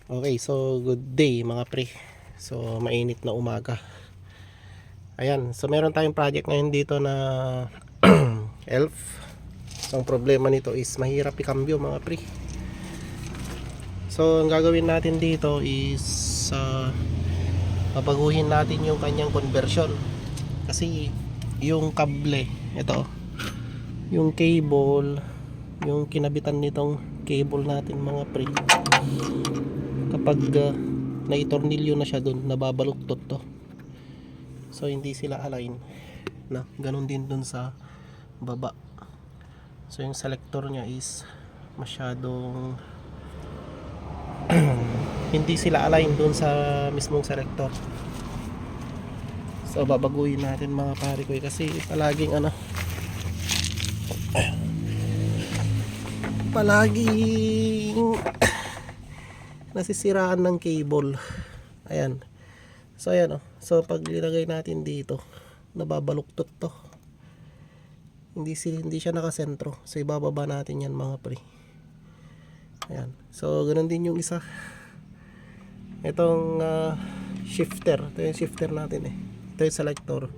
Okay, so good day mga pre. So mainit na umaga. Ayan, so meron tayong project ngayon dito na elf. So ang problema nito is mahirap ikambyo mga pre. So ang gagawin natin dito is babaguhin natin yung kanyang conversion. Kasi yung kable, ito, yung cable, yung kinabitan nitong cable natin mga pre, kapag naitornilyo na siya dun, nababaluktot to. So hindi sila align na, ganun din dun sa baba. So yung selector nya is masyadong hindi sila align dun sa mismong selector. So babaguhin natin mga pare ko kasi palaging palaging nasisiraan ng cable. Ayan. So ayan so pag nilagay natin dito, nababaluktot to. Hindi siya nakasentro. So ibababa natin yan mga pre. Ayan. So ganun din yung isa. Itong shifter. Ito yung shifter natin eh. Ito yung selector.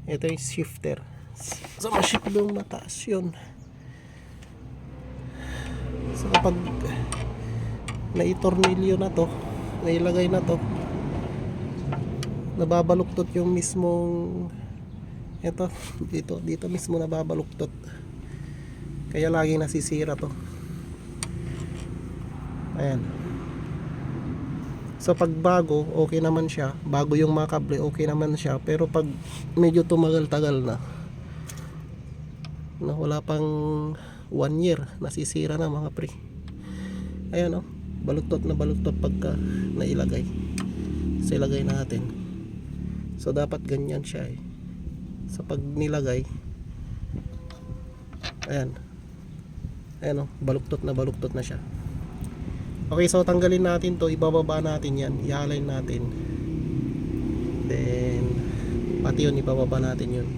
Ito yung shifter. So ma-shift yung mataas yun. So kapag naitornilyo na to, nailagay na to, nababaluktot yung mismong dito mismo nababaluktot, kaya laging nasisira to. Ayan. So pag bago, okay naman siya, bago yung mga kable, okay naman siya, pero pag medyo tumagal-tagal na wala pang 1 year, nasisira na mga pre. Ayan baluktot na baluktot pagka nailagay. So ilagay natin. So dapat ganyan siya eh. So pag nilagay, ayan baluktot na siya. Okay, so tanggalin natin to, ibababa natin yan, i-align natin, then pati yun ibababa natin yun.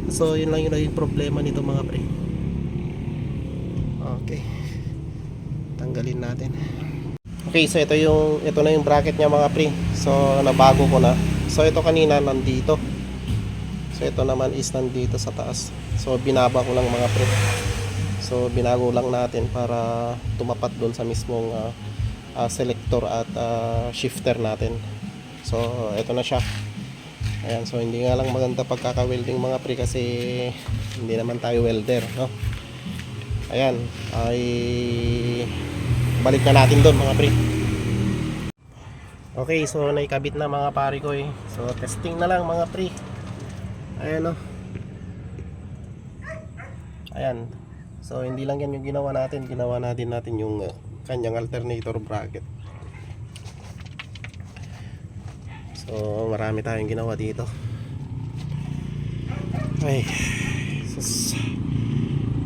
So yun lang yung naging problema nito mga pre. Okay, tanggalin natin. Okay, so ito na yung bracket niya mga pre. So nabago ko na. So ito kanina nandito. So ito naman is nandito sa taas. So binaba ko lang mga pre. So binago lang natin para tumapat doon sa mismong selector at shifter natin. So ito na siya. Ayan, so hindi nga lang maganda pagkaka-welding mga pre kasi hindi naman tayo welder, no? Ayan, ay balik na natin doon mga pre. Okay, so naikabit na mga pare ko eh. So testing na lang mga pre. Ayan Ayan. So hindi lang yan yung ginawa natin yung kanyang alternator bracket. So marami tayong ginawa dito. Okay.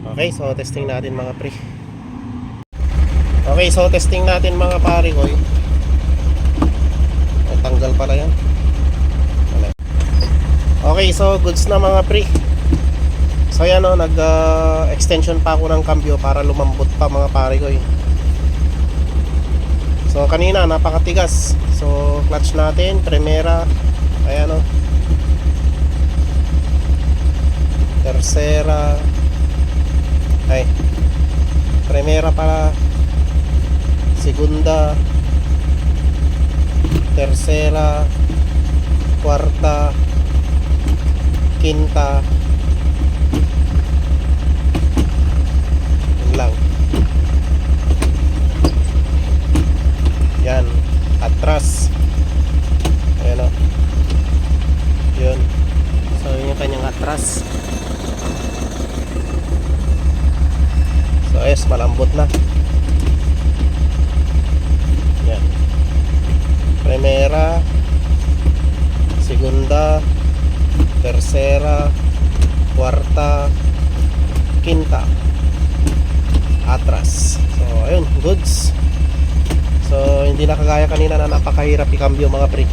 Okay, so testing natin mga pre. Okay, so testing natin mga pare ko. Ay, tanggal pala yan. Okay, so goods na mga pre. So yan nag-extension pa ako ng cambio para lumambot pa mga pare ko. So kanina napakatigas. So clutch natin, primera, ayan tercera, primera para, segunda, tercera, cuarta, quinta, yun lang. Yan, atras. Ayan yun. So yun yung kanyang atras. So malambot na. Yan, primera, segunda, tercera, cuarta, quinta, atras. So ayun, goods. So hindi na kagaya kanina na napakahirap ikambyo mga pre.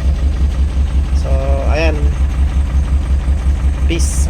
So ayan, peace.